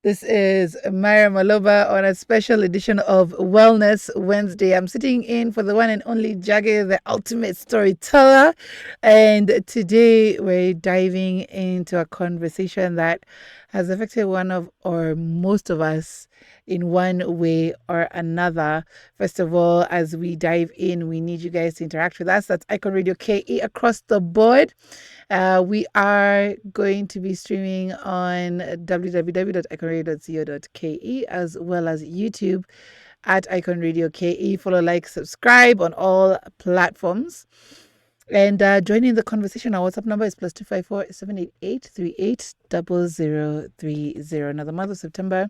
This is Myra Maloba on a special edition of Wellness Wednesday. I'm sitting in for the one and only Jagger, the ultimate storyteller. And today we're diving into a conversation that has affected one of or most of us in one way or another. First of all, as we dive in, we need you guys to interact with us. That's Icon Radio KE across the board. We are going to be streaming on www.iconradio.co.ke as well as YouTube at Icon Radio KE. Follow, like, subscribe on all platforms. And joining the conversation, our WhatsApp number is +254 788 380030. Now, the month of September,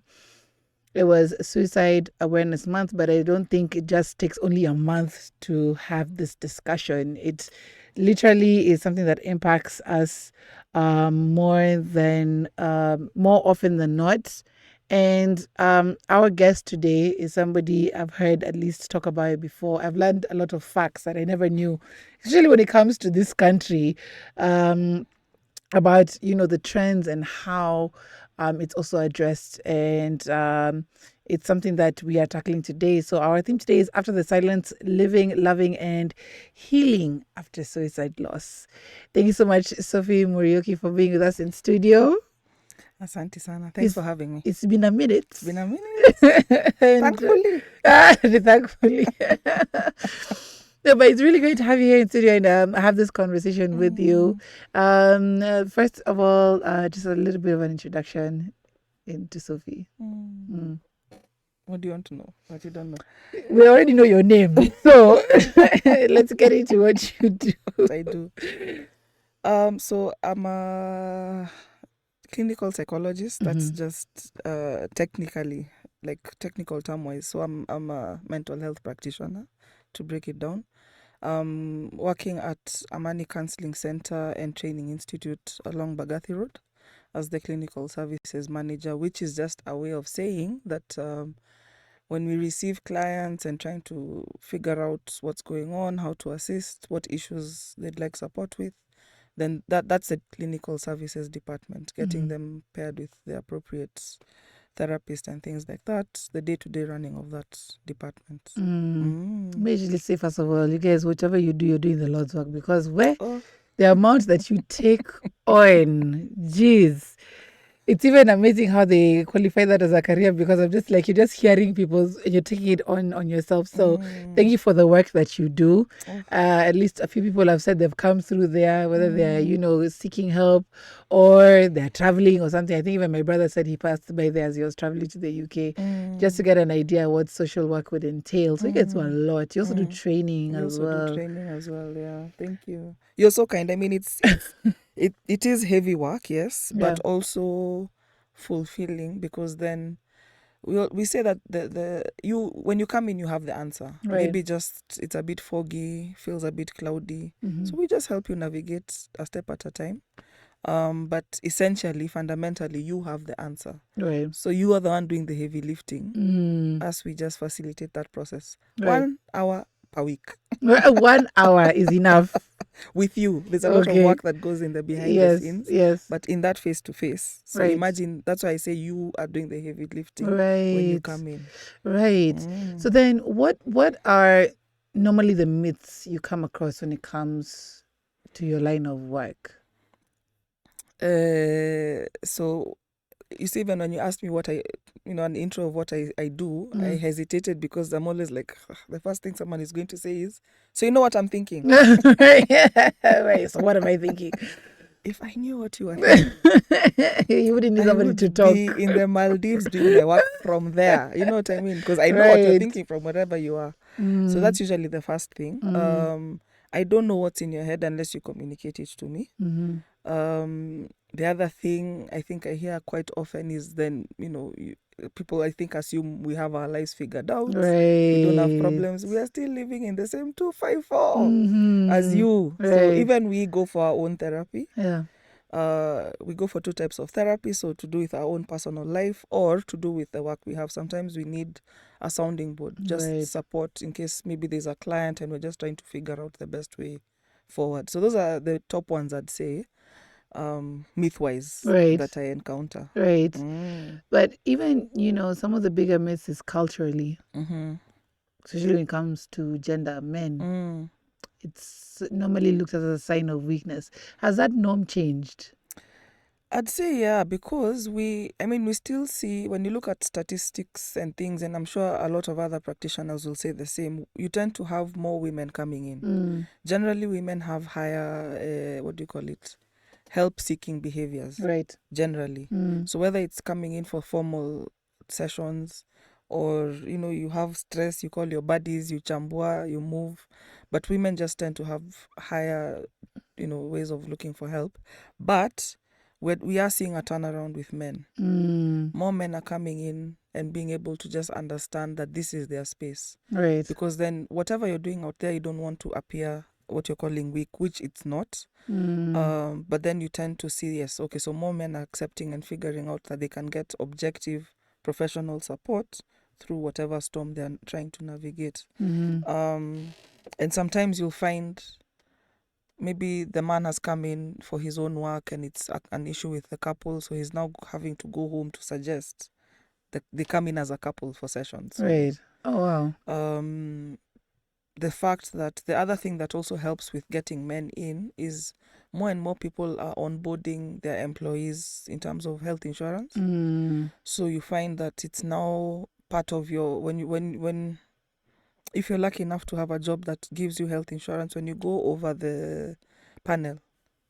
it was Suicide Awareness Month, but I don't think it just takes only a month to have this discussion. It literally is something that impacts us more often than not. And our guest today is somebody I've heard at least talk about it before. I've learned a lot of facts that I never knew, especially when it comes to this country. About the trends and how it's also addressed, and it's something that we are tackling today. So our theme today is After the Silence: Living, Loving, and Healing After Suicide Loss. Thank you so much, Sophie Muriuki, for being with us in studio. Asante sana. Thanks for having me. It's been a minute. It's been a minute. Thankfully. Thankfully. No, but it's really great to have you here in studio and have this conversation with you. First of all, just a little bit of an introduction into Sophie. What do you want to know? What you don't know? We already know your name, so let's get into what you do. What I do. So I'm a clinical psychologist. That's just technically, like technical term wise. So I'm a mental health practitioner, to break it down. Working at Amani Counseling Center and Training Institute along Bagathi Road as the clinical services manager, which is just a way of saying that when we receive clients and trying to figure out what's going on, how to assist, what issues they'd like support with, then that's the clinical services department, getting them paired with the appropriate therapist and things like that, the day-to-day running of that department. Majorly say, first of all, you guys, whatever you do, you're doing the Lord's work, because the amount that you take on, geez, it's even amazing how they qualify that as a career, because I'm just like, you're just hearing people's and you're taking it on yourself. So thank you for the work that you do. At least a few people have said they've come through there, whether they're seeking help or they're traveling or something. I think even my brother said he passed by there as he was traveling to the UK just to get an idea what social work would entail. So you get to a lot. You also do training as well. Do training as well, yeah. Thank you. You're so kind. I mean, it is heavy work, yes, but also fulfilling, because then we say that when you come in, you have the answer. Maybe just it's a bit foggy, feels a bit cloudy. So we just help you navigate a step at a time. But essentially, fundamentally, you have the answer. Right. So you are the one doing the heavy lifting as we just facilitate that process. 1 hour per week. 1 hour is enough. With you. There's a lot of work that goes in the behind the scenes. Yes. But in that face to face. So imagine, that's why I say you are doing the heavy lifting when you come in. Right. So then what are normally the myths you come across when it comes to your line of work? So you see, even when you asked me what an intro of what I do, I hesitated, because I'm always like, the first thing someone is going to say is, so you know what I'm thinking? Right. So what am I thinking? If I knew what you were thinking, you wouldn't need somebody to talk. Be in the Maldives doing my work from there. You know what I mean? Because I know what you're thinking from wherever you are. So that's usually the first thing. I don't know what's in your head unless you communicate it to me. The other thing I think I hear quite often is then, people I think assume we have our lives figured out. We don't have problems. We are still living in the same 254 as you. So even we go for our own therapy. We go for 2 types of therapy. So to do with our own personal life or to do with the work we have. Sometimes we need a sounding board, just support in case maybe there's a client and we're just trying to figure out the best way forward. So those are the top ones, I'd say. myth-wise Right. that I encounter. Right. Mm. But even, some of the bigger myths is culturally, Mm-hmm. especially when it comes to gender, men. Mm. It's normally looked at as a sign of weakness. Has that norm changed? I'd say, yeah, because we still see, when you look at statistics and things, and I'm sure a lot of other practitioners will say the same, you tend to have more women coming in. Generally, women have higher, help-seeking behaviors. Right. Generally. So whether it's coming in for formal sessions or, you have stress, you call your buddies, you chambua, you move. But women just tend to have higher, ways of looking for help. But we are seeing a turnaround with men. More men are coming in and being able to just understand that this is their space. Right. Because then whatever you're doing out there, you don't want to appear what you're calling weak, which it's not. But then you tend to see, yes, okay, so more men are accepting and figuring out that they can get objective professional support through whatever storm they're trying to navigate. And sometimes you'll find maybe the man has come in for his own work and it's an issue with the couple, so he's now having to go home to suggest that they come in as a couple for sessions. So, right. Oh, wow. The fact that the other thing that also helps with getting men in is more and more people are onboarding their employees in terms of health insurance. So you find that it's now part of your, if you're lucky enough to have a job that gives you health insurance, when you go over the panel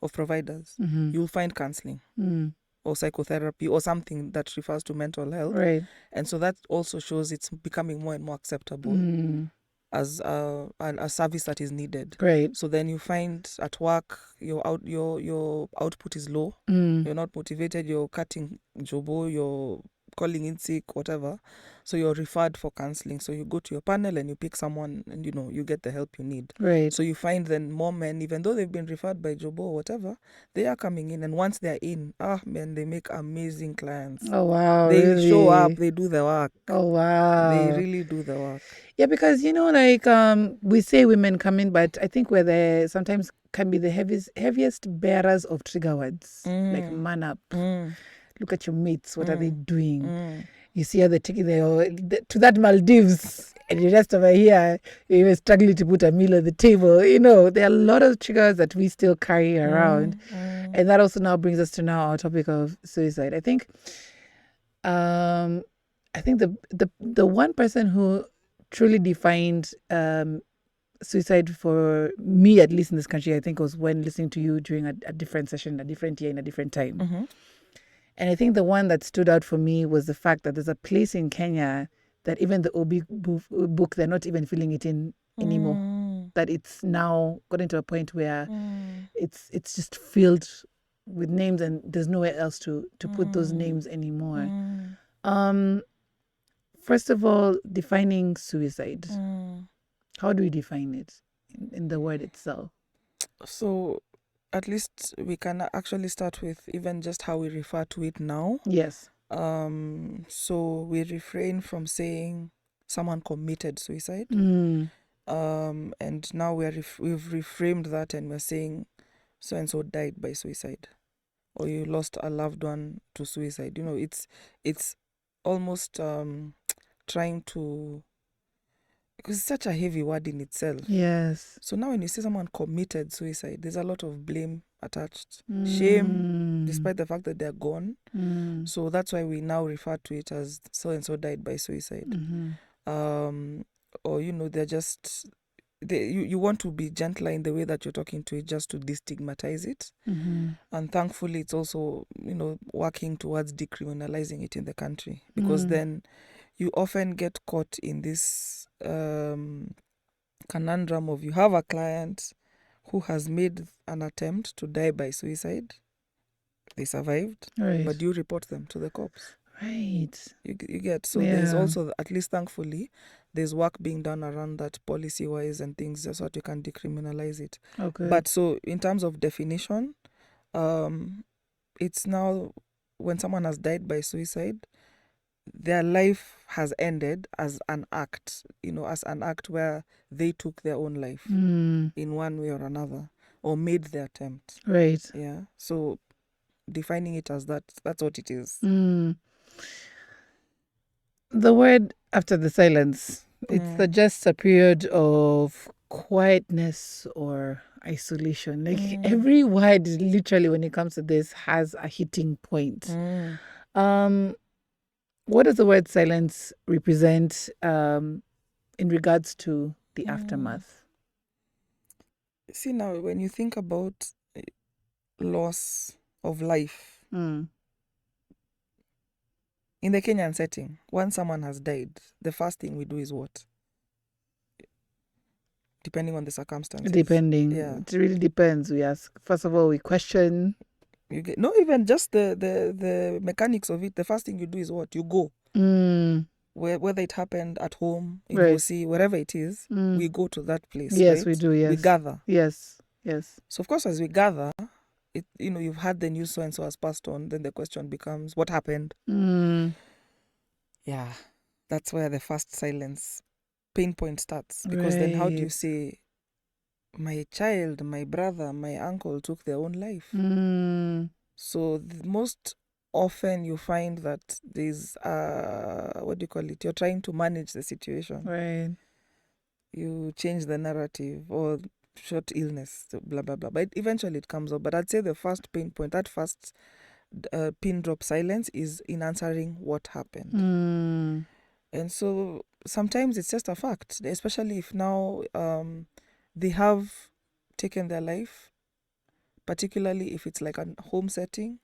of providers, you'll find counseling or psychotherapy or something that refers to mental health. Right. And so that also shows it's becoming more and more acceptable as a service that is needed. Great. So then you find at work your output is low. You're not motivated. You're cutting jobo. You're calling in sick, whatever. So you're referred for counseling. So you go to your panel and you pick someone, and you get the help you need. Right. So you find then more men, even though they've been referred by jobo or whatever, they are coming in, and once they're in, man, they make amazing clients. Oh, wow. They really? show up. They do the work. Oh, wow. They really do the work. Yeah, because we say women come in, but I think we're sometimes can be the heaviest bearers of trigger words, like man up. Look at your mates. What are they doing? You see how they're taking to that Maldives, and the rest over here, you're even struggling to put a meal on the table. There are a lot of triggers that we still carry around, and that also now brings us to our topic of suicide. I think the one person who truly defined suicide for me, at least in this country, I think was when listening to you during a different session, a different year, in a different time. And I think the one that stood out for me was the fact that there's a place in Kenya that even the OB book, they're not even filling it in anymore. That it's now gotten to a point where it's just filled with names and there's nowhere else to put those names anymore. First of all, defining suicide. How do we define it in the word itself? So at least we can actually start with even just how we refer to it now. Yes. So we refrain from saying someone committed suicide. And now we've reframed that and we're saying so and so died by suicide, or you lost a loved one to suicide. It's almost trying to, because it's such a heavy word in itself. Yes. So now when you see someone committed suicide, there's a lot of blame attached, shame, despite the fact that they're gone. So that's why we now refer to it as so and so died by suicide. Or they're just you want to be gentler in the way that you're talking to it, just to destigmatize it. And thankfully it's also working towards decriminalizing it in the country, because then you often get caught in this conundrum of, you have a client who has made an attempt to die by suicide, they survived, Right. but you report them to the cops. Right. You get, so there's also, at least thankfully, there's work being done around that policy-wise and things, so that you can decriminalize it. Okay. But so in terms of definition, it's now, when someone has died by suicide, their life has ended as an act, where they took their own life in one way or another, or made the attempt. Right. Yeah. So defining it as that. That's what it is. The word after the silence, it suggests a period of quietness or isolation. Like every word, literally, when it comes to this, has a hitting point. What does the word silence represent in regards to the aftermath? See, now, when you think about loss of life, in the Kenyan setting, once someone has died, the first thing we do is what? Depending on the circumstances. Yeah. It really depends. We ask. First of all, we question. No, even just the mechanics of it. The first thing you do is what? You go. Whether it happened at home, in Hosi, wherever it is, we go to that place. Yes, right? we do. Yes, we gather. Yes. So of course, as we gather, you've had the news so and so has passed on. Then the question becomes, what happened? Yeah, that's where the first silence pain point starts. Because then, how do you say, my child, my brother, my uncle took their own life? So most often you find that there's what do you call it? You're trying to manage the situation. Right. You change the narrative or short illness, blah blah blah. But eventually it comes up. But I'd say the first pain point, that first pin drop silence, is in answering what happened. And so sometimes it's just a fact, especially if now they have taken their life, particularly if it's like a home setting,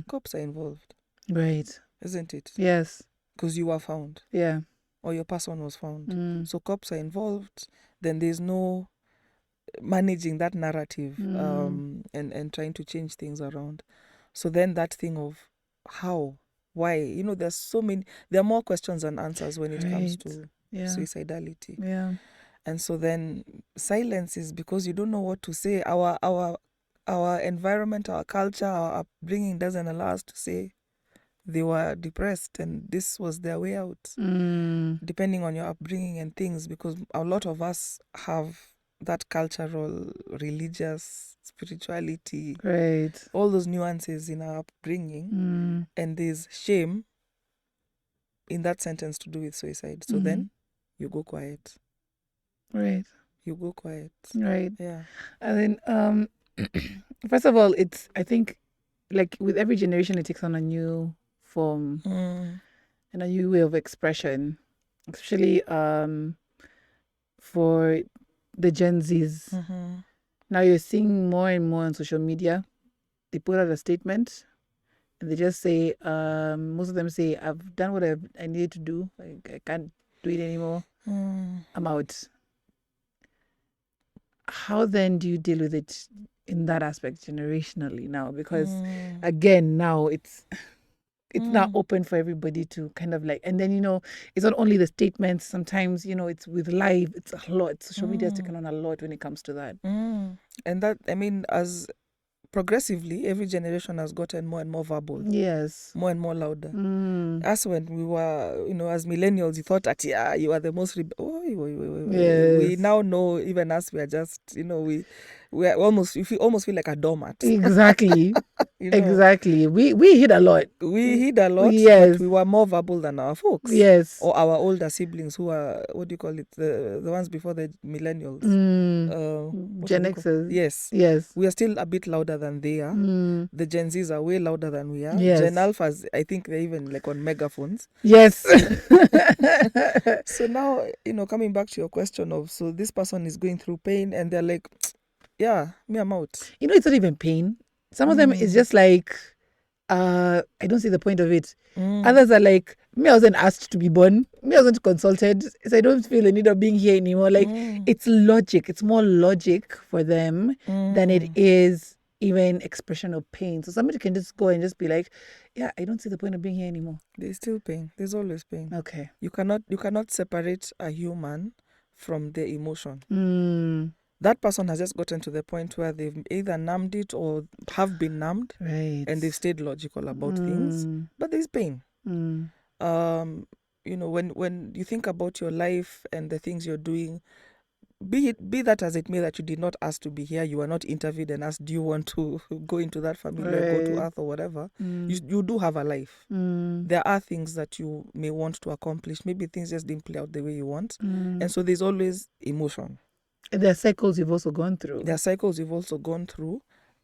cops are involved. Right. Isn't it? Yes. Because you were found. Yeah. Or your person was found. So cops are involved. Then there's no managing that narrative and trying to change things around. So then that thing of how, why, there's so many, there are more questions than answers when it comes to suicidality. Yeah. And so then silence is because you don't know what to say. Our environment, our culture, our upbringing doesn't allow us to say they were depressed and this was their way out. Depending on your upbringing and things, because a lot of us have that cultural, religious, spirituality, right, all those nuances in our upbringing, and there's shame in that sentence to do with suicide. So then you go quiet. Right. You go quiet. Right. Yeah. And then, first of all, it's, I think, like with every generation, it takes on a new form and a new way of expression, especially for the Gen Zs. Now you're seeing more and more on social media. They put out a statement and they just say, most of them say, I've done what I needed to do. I can't do it anymore. I'm out. How then do you deal with it in that aspect generationally now? Because again, now it's now open for everybody to kind of like, and then, it's not only the statements, sometimes, it's with live, it's a lot. Social media has taken on a lot when it comes to that. And that, as progressively, every generation has gotten more and more verbal. Yes. More and more louder. As when we were, as millennials, you thought that, you are the most... Yes. We now know, even us, we are just, we almost feel like a doormat. Exactly. Exactly. We hid a lot. We hid a lot, yes, but we were more verbal than our folks. Yes. Or our older siblings who are, what do you call it, the ones before the millennials. Gen Xers. Yes. Yes. We are still a bit louder than they are. The Gen Zs are way louder than we are. Yes. Gen Alphas, I think they're even like on megaphones. Yes. So now, coming back to your question of, so this person is going through pain and they're like, yeah, me, I'm out. It's not even pain. Some of them is just like, I don't see the point of it. Others are like, me, I wasn't asked to be born. Me, I wasn't consulted. So I don't feel the need of being here anymore. Like, it's logic. It's more logic for them than it is even expression of pain. So somebody can just go and just be like, yeah, I don't see the point of being here anymore. There's still pain. There's always pain. Okay. You cannot separate a human from their emotion. That person has just gotten to the point where they've either numbed it or have been numbed. Right. And they've stayed logical about things. But there's pain. When you think about your life and the things you're doing, be that as it may, that you did not ask to be here, you were not interviewed and asked, do you want to go into that family or go to Earth or whatever, you do have a life. There are things that you may want to accomplish. Maybe things just didn't play out the way you want. And so there's always emotion. And there are cycles you've also gone through.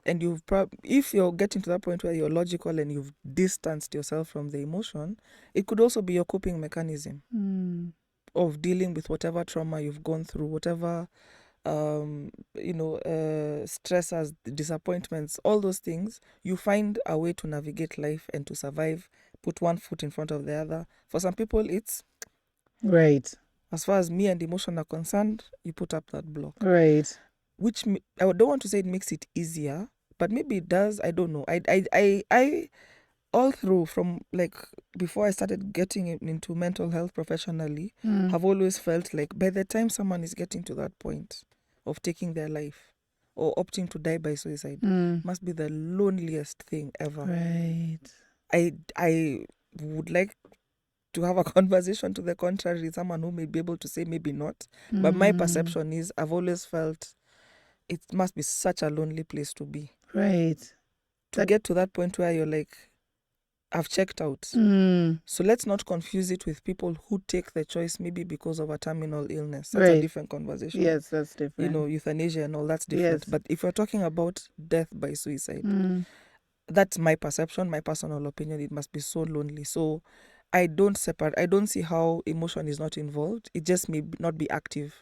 And if you're getting to that point where you're logical and you've distanced yourself from the emotion, it could also be your coping mechanism of dealing with whatever trauma you've gone through, whatever stressors, disappointments, all those things. You find a way to navigate life and to survive, put one foot in front of the other. For some people, it's right. As far as me and emotion are concerned, you put up that block. Right. Which I don't want to say it makes it easier, but maybe it does. I don't know. I all through, from like before I started getting into mental health professionally, have always felt like by the time someone is getting to that point of taking their life or opting to die by suicide, must be the loneliest thing ever. Right. I would like to have a conversation to the contrary, someone who may be able to say maybe not. But my perception is I've always felt it must be such a lonely place to be. Right. To get to that point where you're like, I've checked out. So let's not confuse it with people who take the choice maybe because of a terminal illness. That's a different conversation. Yes, that's different. Euthanasia and all, that's different. Yes. But if we're talking about death by suicide, that's my perception, my personal opinion. It must be so lonely. So I don't see how emotion is not involved. It just may not be active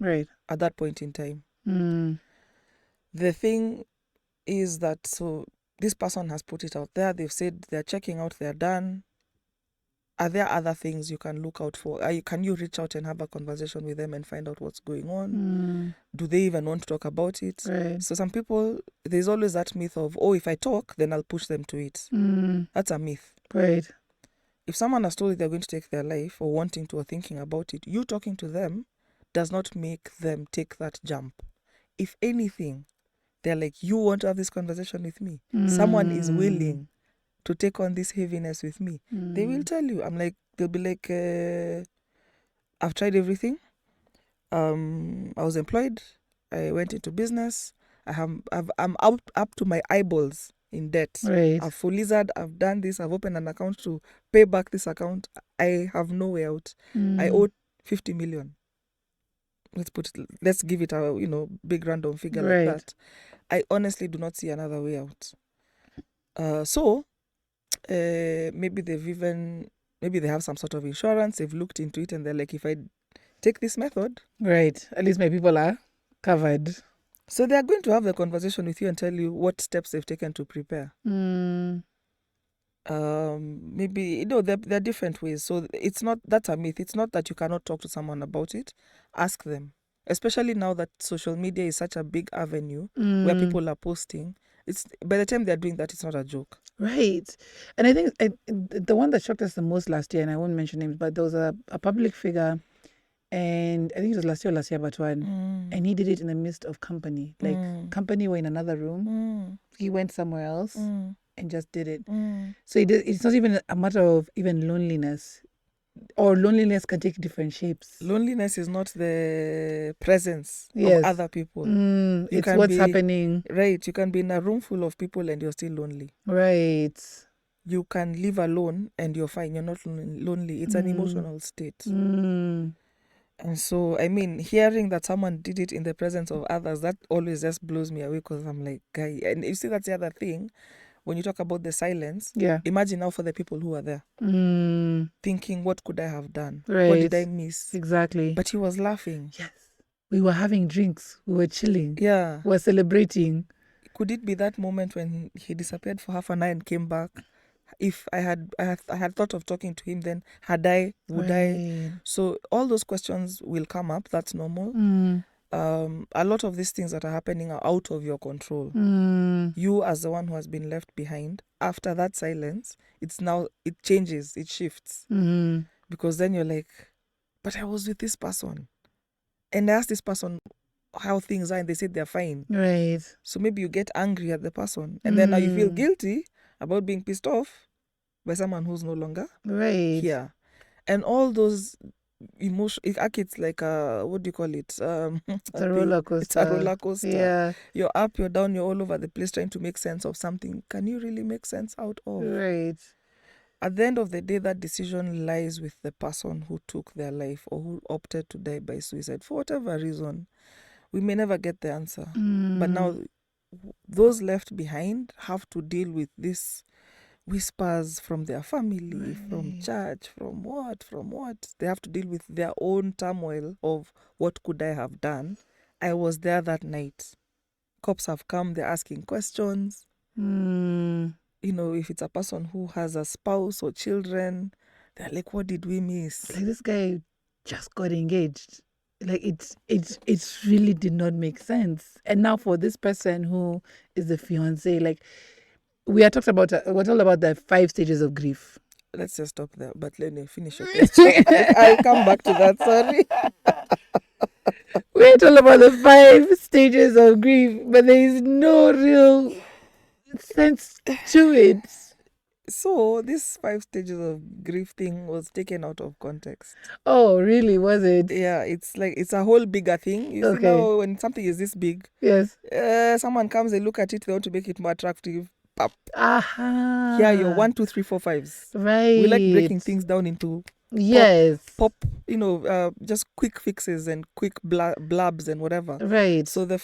at that point in time. The thing is that, so this person has put it out there. They've said they're checking out, they're done. Are there other things you can look out for? Can you reach out and have a conversation with them and find out what's going on? Do they even want to talk about it? Right. So some people, there's always that myth of, if I talk, then I'll push them to it. That's a myth. Right. If someone has told you they're going to take their life or wanting to or thinking about it, you talking to them does not make them take that jump. If anything, they're like, you want to have this conversation with me? Someone is willing to take on this heaviness with me. They will tell you. They'll be like, I've tried everything. I was employed. I went into business. I'm up to my eyeballs in debt. Right. I've full lizard. I've done this. I've opened an account to pay back this account. I have no way out. I owe 50 million. Let's give it a big random figure like that. I honestly do not see another way out. Maybe they have some sort of insurance. They've looked into it and they're like, if I take this method, right, at least my people are covered. So they're going to have the conversation with you and tell you what steps they've taken to prepare. Maybe there are different ways. So that's a myth. It's not that you cannot talk to someone about it. Ask them, especially now that social media is such a big avenue where people are posting. It's by the time they're doing that, it's not a joke. Right. And I think the one that shocked us the most last year, and I won't mention names, but there was a public figure, and I think it was last year but one, and he did it in the midst of company. Like company were in another room. He went somewhere else and just did it. So it's not even a matter of even loneliness. Or loneliness can take different shapes. Loneliness is not the presence of other people. It's what's happening. Right. You can be in a room full of people and you're still lonely. Right. You can live alone and you're fine. You're not lonely. It's an emotional state. And so, hearing that someone did it in the presence of others, that always just blows me away, because I'm like, guy. And you see, that's the other thing. When you talk about the silence, imagine now for the people who are there, thinking, what could I have done? Right. What did I miss? Exactly. But he was laughing. Yes. We were having drinks. We were chilling. Yeah. We were celebrating. Could it be that moment when he disappeared for half an hour and came back? If I had thought of talking to him, then would I? So all those questions will come up. That's normal. A lot of these things that are happening are out of your control. You, as the one who has been left behind, after that silence, it changes, it shifts. Because then you're like, but I was with this person, and I asked this person how things are, and they said they're fine. Right. So maybe you get angry at the person, and then now you feel guilty about being pissed off by someone who's no longer here. And all those emotion. It's like a, what do you call it? It's a roller coaster. It's a roller coaster. Yeah. You're up, you're down, you're all over the place trying to make sense of something. Can you really make sense out of? Right. At the end of the day, that decision lies with the person who took their life or who opted to die by suicide for whatever reason. We may never get the answer. But now, those left behind have to deal with this whispers from their family, from church, from what. They have to deal with their own turmoil of what could I have done. I was there that night. Cops have come, they're asking questions. You know, if it's a person who has a spouse or children, they're like, what did we miss? Like, this guy just got engaged. Like, it really did not make sense. And now for this person who is the fiance, like, we're talking about the 5 stages of grief. Let's just stop there. But let me finish your question. I'll come back to that. Sorry. We're talking about the 5 stages of grief, but there is no real sense to it. So this 5 stages of grief thing was taken out of context. Oh, really? Was it? Yeah, it's like it's a whole bigger thing. You see now when something is this big, yes, someone comes, they look at it, they want to make it more attractive. Pop. Aha. Here, your 1, 2, 3, 4, 5s. Right. We like breaking things down into pop, just quick fixes and quick blabs and whatever. Right. So the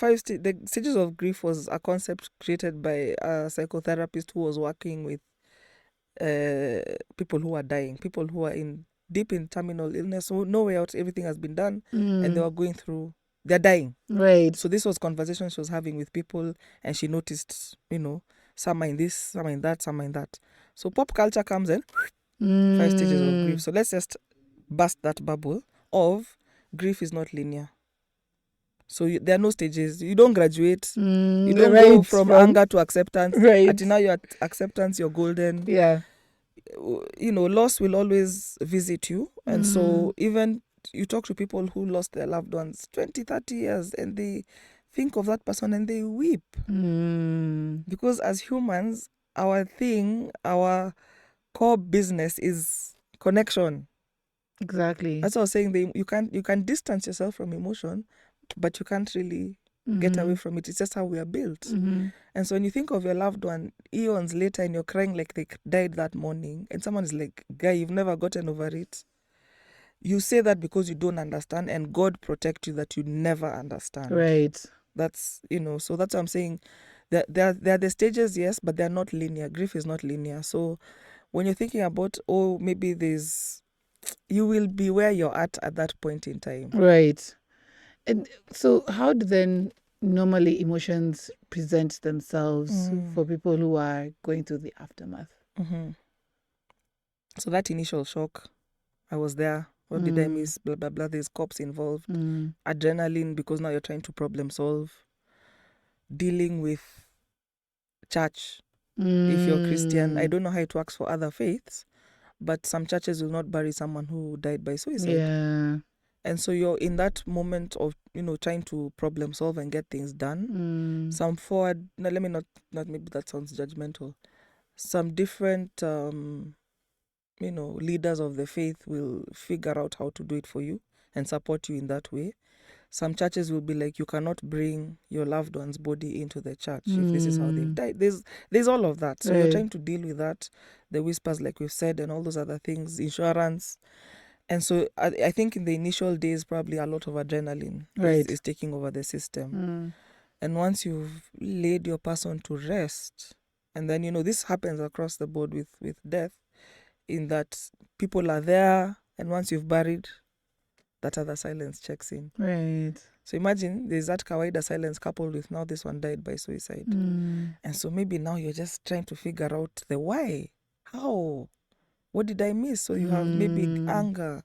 stages of grief was a concept created by a psychotherapist who was working with people who are dying, people who are deep in terminal illness, so no way out, everything has been done, and they were going through, they're dying. Right. So this was conversations she was having with people, and she noticed, some are in this, some are in that, some are in that. So pop culture comes in, 5 stages of grief. So let's just burst that bubble of grief is not linear. So there are no stages. You don't graduate. You don't go from anger to acceptance. Right. Until now you're at acceptance, you're golden. Yeah. Loss will always visit you. And so even you talk to people who lost their loved ones 20, 30 years and they think of that person and they weep. Because as humans, our core business is connection. Exactly. That's what I was saying. You can distance yourself from emotion, but you can't really get away from it. It's just how we are built. And so when you think of your loved one eons later and you're crying like they died that morning, and someone is like, guy, you've never gotten over it. You say that because you don't understand, and God protect you that you never understand. Right. That's, so that's what I'm saying. There are the stages, yes, but they're not linear. Grief is not linear. So when you're thinking about, maybe you will be where you're at that point in time. Right. And so how do then normally emotions present themselves for people who are going through the aftermath? So that initial shock, I was there. What did I miss? Blah, blah, blah. There's cops involved. Adrenaline, because now you're trying to problem solve. Dealing with church. If you're Christian, I don't know how it works for other faiths, but some churches will not bury someone who died by suicide. Yeah. And so you're in that moment of, trying to problem solve and get things done. Some forward, no, let me not maybe that sounds judgmental. Some different, leaders of the faith will figure out how to do it for you and support you in that way. Some churches will be like, you cannot bring your loved one's body into the church if this is how they've died. There's all of that. So you're trying to deal with that, the whispers like we've said, and all those other things, insurance. And so I think in the initial days, probably a lot of adrenaline is taking over the system. And once you've laid your person to rest, and then, this happens across the board with death, in that people are there, and once you've buried, that other silence checks in. Right. So imagine there's that kawaida silence coupled with now this one died by suicide. And so maybe now you're just trying to figure out the why. How? What did I miss? So you have maybe anger,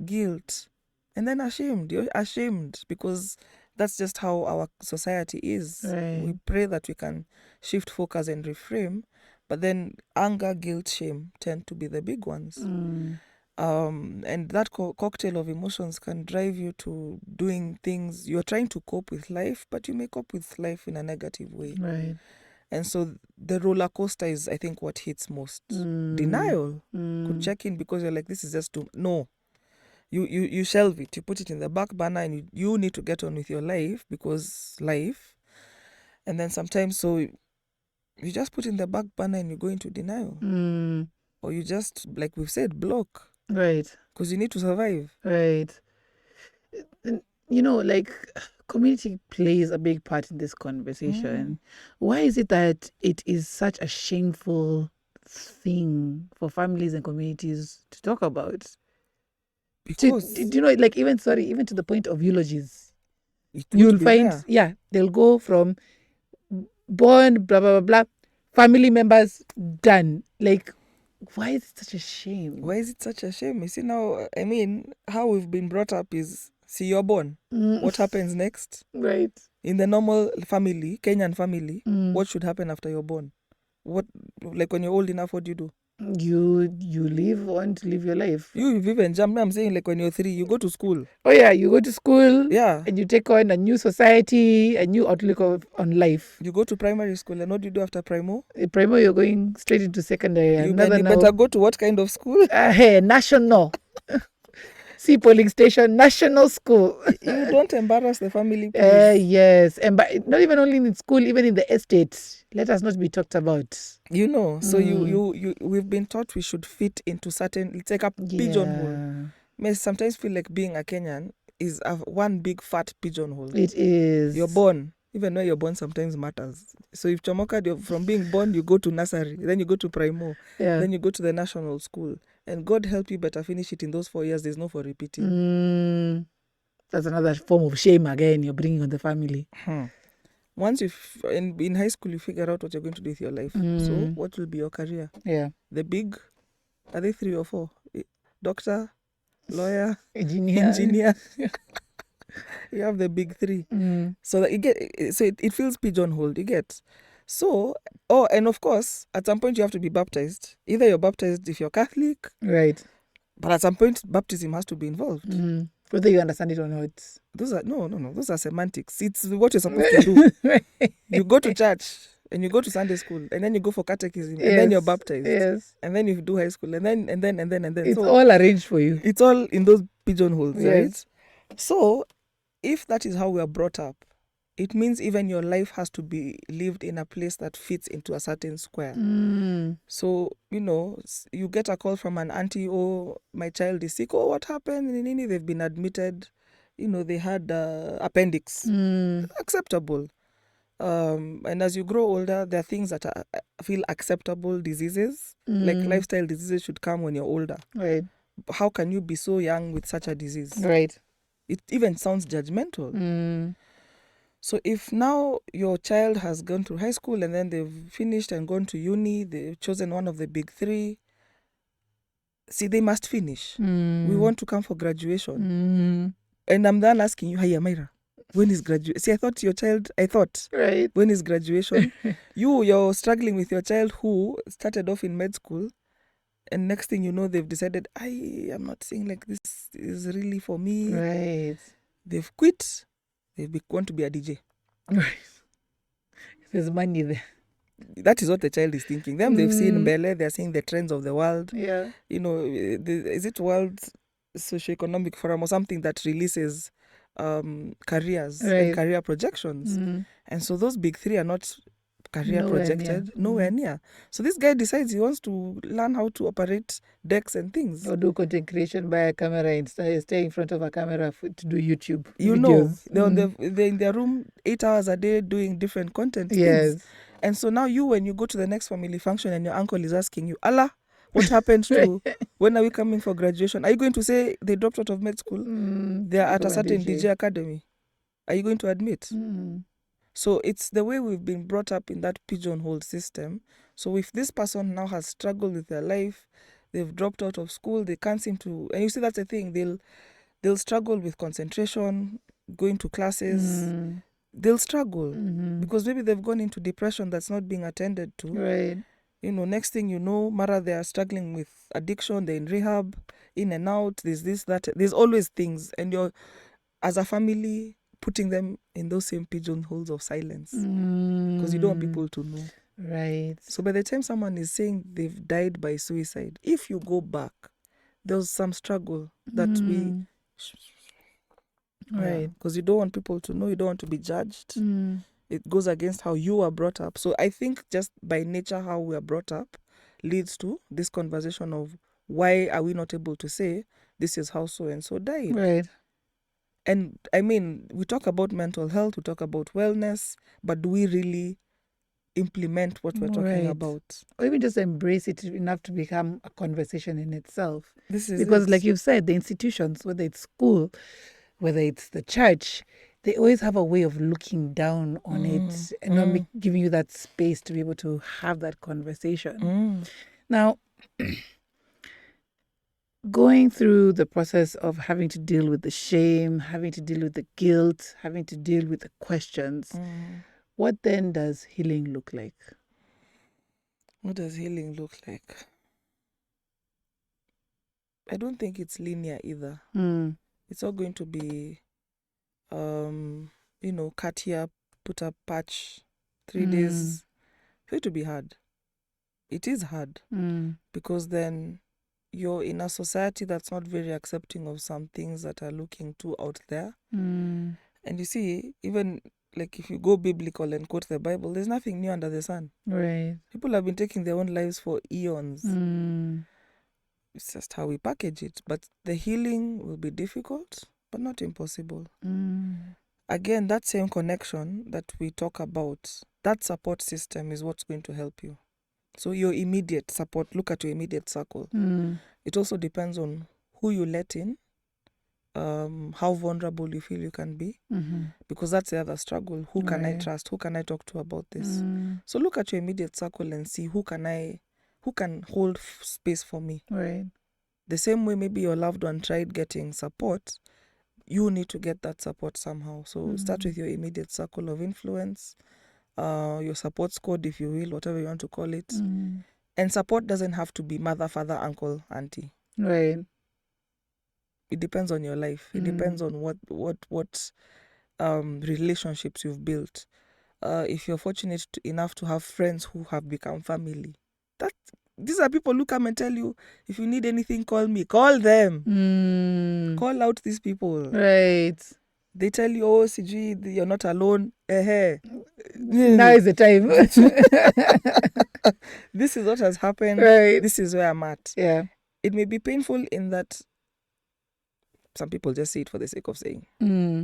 guilt, and then ashamed. You're ashamed because that's just how our society is. Right. We pray that we can shift focus and reframe, but then anger, guilt, shame tend to be the big ones. And that cocktail of emotions can drive you to doing things. You're trying to cope with life, but you may cope with life in a negative way. Right. And so the roller coaster is, I think, what hits most. Denial could check in because you're like, this is just too... No. you shelve it, you put it in the back burner, and you need to get on with your life because life. And then sometimes, so you just put in the back burner and you go into denial. Or you just, like we've said, block. Right. Because you need to survive. Right. And, like, community plays a big part in this conversation. Why is it that it is such a shameful thing for families and communities to talk about? Because like, even to the point of eulogies. You'll find, they'll go from born, blah, blah, blah, blah, family members, done. Like, why is it such a shame? Why is it such a shame? You see, now, I mean, how we've been brought up is, see, you're born. What happens next? Right. In the normal family, Kenyan family, what should happen after you're born? What, like when you're old enough, what do you do? You want to live your life. You've even jumped. I'm saying, like when you're 3, you go to school. Oh yeah, you go to school. Yeah. And you take on a new society, a new outlook on life. You go to primary school, and what do you do after primo? Primo, you're going straight into secondary. You better go to what kind of school? National. See, polling station, national school. You don't embarrass the family, please. Yes, and not even only in school, even in the estate. Let us not be talked about. So we've been taught we should fit into certain. It's like a pigeonhole. May sometimes feel like being a Kenyan is one big fat pigeonhole. It is. You're born. Even where you're born sometimes matters. So if Chomoka, from being born, you go to nursery, then you go to primo, then you go to the national school. And God help you better finish it in those 4 years. There's no for repeating. That's another form of shame again you're bringing on the family. Once in high school, you figure out what you're going to do with your life. So what will be your career? Yeah. The big, are they 3 or 4? Doctor, lawyer, engineer. You have the big 3. So that it feels pigeonholed, you get. So, and of course, at some point you have to be baptized. Either you're baptized if you're Catholic. Right. But at some point, baptism has to be involved. Whether you understand it or not. Those are, no. Those are semantics. It's what you're supposed to do. You go to church, and you go to Sunday school, and then you go for catechism, and then you're baptized. Yes. And then you do high school, and then. It's all arranged for you. It's all in those pigeonholes, right? So, if that is how we are brought up, it means even your life has to be lived in a place that fits into a certain square. So, you get a call from an auntie, oh, my child is sick. Oh, what happened? They've been admitted. They had appendix. Acceptable. And as you grow older, there are things that feel acceptable diseases. Like lifestyle diseases should come when you're older. Right. How can you be so young with such a disease? Right. It even sounds judgmental. So if now your child has gone through high school and then they've finished and gone to uni, they've chosen one of the big 3, see, they must finish. We want to come for graduation. And I'm then asking you, hi, Myra, when is graduation? See, right. When is graduation? You're struggling with your child who started off in med school, and next thing you know, they've decided, I'm not saying like this is really for me. Right. They've quit. They want to be a DJ. Right. There's money there. That is what the child is thinking. They've seen Mbele, they're seeing the trends of the world. Yeah. Is it World Socioeconomic Forum or something that releases careers and career projections? And so those big 3 are not career projected, nowhere near. So this guy decides he wants to learn how to operate decks and things. Or do content creation by a camera and stay in front of a camera to do YouTube videos. They're in their room 8 hours a day doing different content things. And so now when you go to the next family function and your uncle is asking you, Allah, what happened to, when are we coming for graduation? Are you going to say they dropped out of med school? They're at a certain DJ academy. Are you going to admit? So it's the way we've been brought up in that pigeonhole system. So if this person now has struggled with their life, they've dropped out of school, they can't seem to, and you see that's the thing, they'll struggle with concentration, going to classes. They'll struggle because maybe they've gone into depression that's not being attended to. Right. Next thing you know, Mara, they are struggling with addiction, they're in rehab, in and out, there's this, that, there's always things. And you're, as a family, putting them in those same pigeonholes of silence because you don't want people to know. Right. So by the time someone is saying they've died by suicide, if you go back, there was some struggle that we... Right. Because you don't want people to know, you don't want to be judged. It goes against how you are brought up. So I think just by nature how we are brought up leads to this conversation of why are we not able to say this is how so and so died. Right. And I mean, we talk about mental health, we talk about wellness, but do we really implement what we're talking about? Or even just embrace it enough to become a conversation in itself. This is because it. like you've said, the institutions, whether it's school, whether it's the church, they always have a way of looking down on it and not giving you that space to be able to have that conversation. Now, going through the process of having to deal with the shame, having to deal with the guilt, having to deal with the questions, what then does healing look like? What does healing look like? I don't think it's linear either. It's all going to be, cut here, put a patch, 3 days. It's going to be hard. It is hard because then you're in a society that's not very accepting of some things that are looking too out there. And you see, even like if you go biblical and quote the Bible, there's nothing new under the sun. Right. People have been taking their own lives for eons. It's just how we package it. But the healing will be difficult, but not impossible. Again, that same connection that we talk about, that support system is what's going to help you. So your immediate support, look at your immediate circle. It also depends on who you let in, how vulnerable you feel you can be, because that's the other struggle. Who can I trust? Who can I talk to about this? So look at your immediate circle and see who can hold space for me. Right. The same way maybe your loved one tried getting support, you need to get that support somehow. So start with your immediate circle of influence, your support squad, if you will, whatever you want to call it. And support doesn't have to be mother, father, uncle, auntie. Right. It depends on your life. It depends on what relationships you've built. If you're fortunate enough to have friends who have become family, these are people who come and tell you, if you need anything, call me. Call them. Call out these people. Right. They tell you, oh, CG, you're not alone. Now is the time. This is what has happened. Right. This is where I'm at. Yeah. It may be painful in that some people just say it for the sake of saying.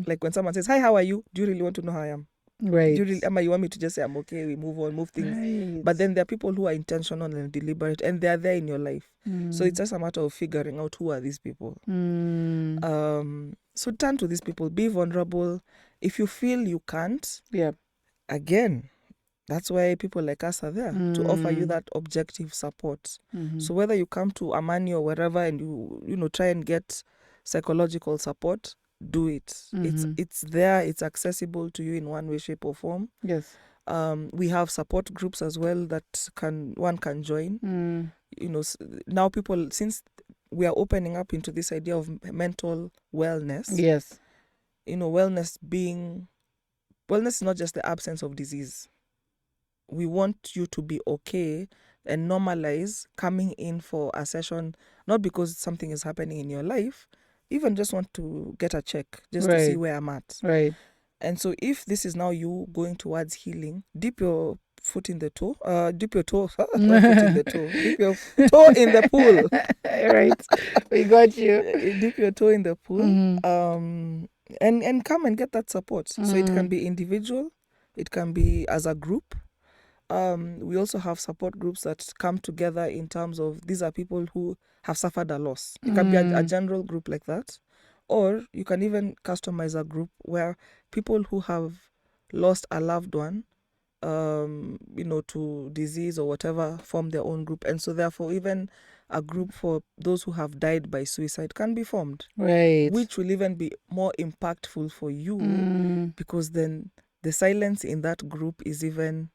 Like when someone says, hi, how are you? Do you really want to know how I am? Right. Do you want me to just say I'm okay, we move on, move things? Right. But then there are people who are intentional and deliberate, and they are there in your life. So it's just a matter of figuring out who are these people. So turn to these people, be vulnerable. If you feel you can't, again, that's why people like us are there, to offer you that objective support. So whether you come to Amani or wherever and you try and get psychological support, do it. It's there, it's accessible to you in one way, shape or form. Yes. We have support groups as well that one can join. Now people, since we are opening up into this idea of mental wellness. Yes. Wellness is not just the absence of disease. We want you to be okay and normalize coming in for a session, not because something is happening in your life, even just want to get a check, just to see where I'm at. Right. And so if this is now you going towards healing, dip your foot in the toe, dip your toe, foot in the toe, dip your toe in the pool. Right. We got you. Dip your toe in the pool, and come and get that support. So it can be individual, it can be as a group. We also have support groups that come together in terms of these are people who have suffered a loss. It can be a general group like that. Or you can even customize a group where people who have lost a loved one, to disease or whatever, form their own group. And so therefore even a group for those who have died by suicide can be formed. Right. Which will even be more impactful for you because then the silence in that group is even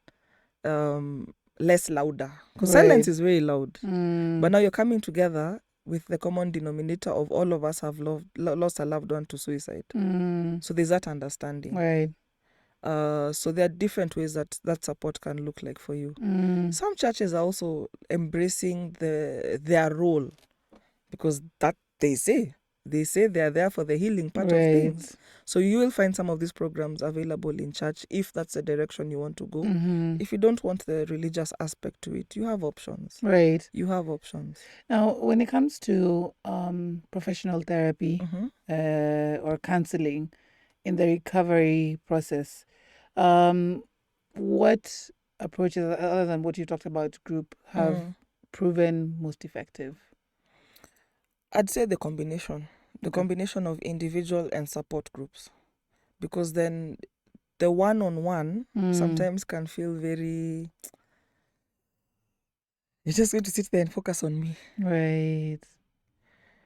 less louder. Because silence is very loud. But now you're coming together with the common denominator of all of us have lost a loved one to suicide. So there's that understanding. Right. So there are different ways that support can look like for you. Some churches are also embracing their role because that they say they are there for the healing part of Right. things. So you will find some of these programs available in church if that's the direction you want to go. If you don't want the religious aspect to it, you have options. Right. You have options. Now, when it comes to professional therapy or counseling in the recovery process, what approaches other than what you talked about group have proven most effective? I'd say the combination of individual and support groups, because then the one-on-one sometimes can feel very, you're just going to sit there and focus on me. Right.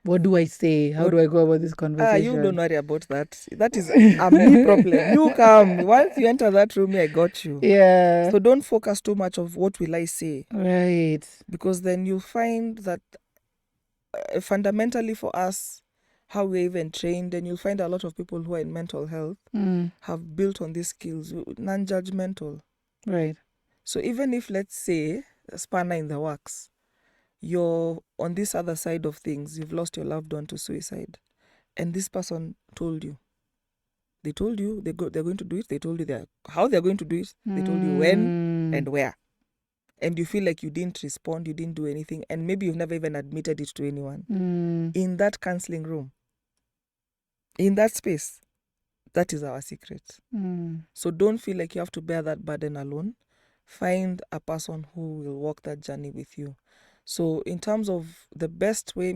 What do I say? How do I go about this conversation? You don't worry about that. That is a me problem. You come. Once you enter that room, I got you. Yeah. So don't focus too much of what will I say. Right. Because then you'll find that fundamentally for us, how we're even trained, and you'll find a lot of people who are in mental health have built on these skills, non-judgmental. Right. So even if, let's say, a spanner in the works, you're on this other side of things, you've lost your loved one to suicide, and this person told you. They told you they're going to do it. They told you how they're going to do it. They told you when and where. And you feel like you didn't respond, you didn't do anything, and maybe you've never even admitted it to anyone. In that counseling room, in that space, that is our secret. So don't feel like you have to bear that burden alone. Find a person who will walk that journey with you. So in terms of the best way,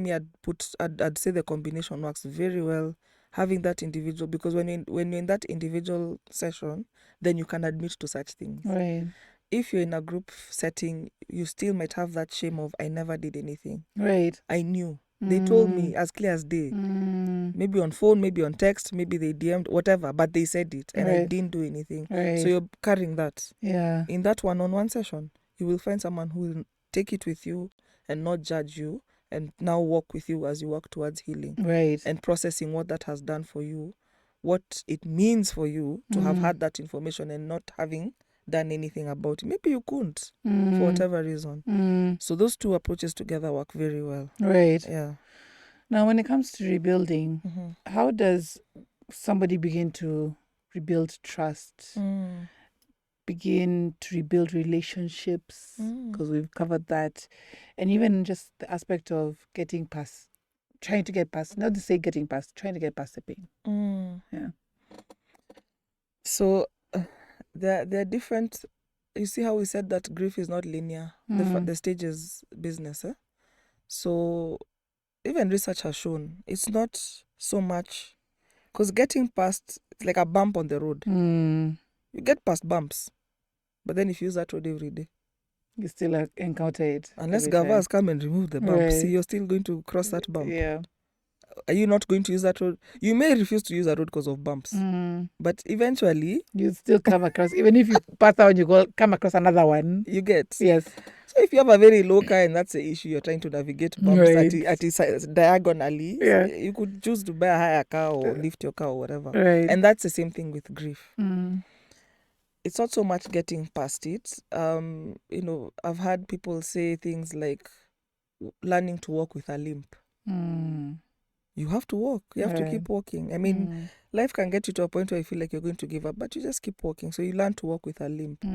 I'd say the combination works very well. Having that individual, because when you're in that individual session, then you can admit to such things. Right. If you're in a group setting, you still might have that shame of, I never did anything. Right. I knew. They told me as clear as day. Maybe on phone, maybe on text, maybe they DM'd, whatever, but they said it and I didn't do anything. Right. So you're carrying that. Yeah. In that one-on-one session, you will find someone who will take it with you and not judge you, and now walk with you as you work towards healing. Right. And processing what that has done for you, what it means for you to have had that information and not having done anything about it. Maybe you couldn't for whatever reason. So those two approaches together work very well. Right. Yeah. Now, when it comes to rebuilding, how does somebody begin to rebuild trust? Begin to rebuild relationships, because we've covered that, and even just the aspect of trying to get past the pain. Yeah. So they're different. You see how we said that grief is not linear. The stage is business. So even research has shown it's not so much, because getting past, it's like a bump on the road. You get past bumps, but then if you use that road every day, you still encounter it. Unless Gavas come and remove the bump, see, you're still going to cross that bump. Yeah. Are you not going to use that road? You may refuse to use a road because of bumps, but eventually you still come across, even if you pass out, you come across another one. You get. Yes. So if you have a very low car and that's the issue, you're trying to navigate bumps diagonally, you could choose to buy a higher car or lift your car or whatever. Right. And that's the same thing with grief. It's not so much getting past it. I've had people say things like learning to walk with a limp. You have to walk. You have to keep walking. I mean, life can get you to a point where you feel like you're going to give up, but you just keep walking. So you learn to walk with a limp.